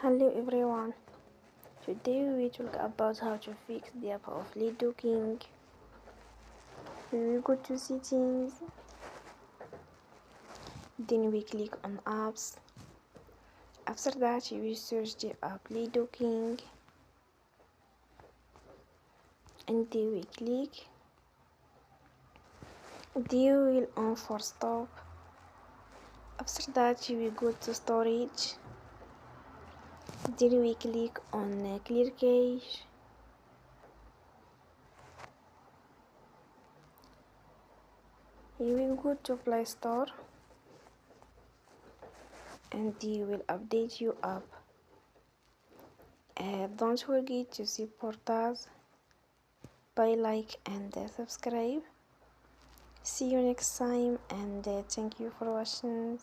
Hello everyone. Today we will talk about how to fix the app of Ludo King. We will go to settings, then we click on apps. After that you will search the app Ludo King and then we click. Then you will on for stop. After that you will go to storage. Then we click on clear cache. You will go to Play Store and you will update your app. Don't forget to support us by like and subscribe. See you next time and thank you for watching.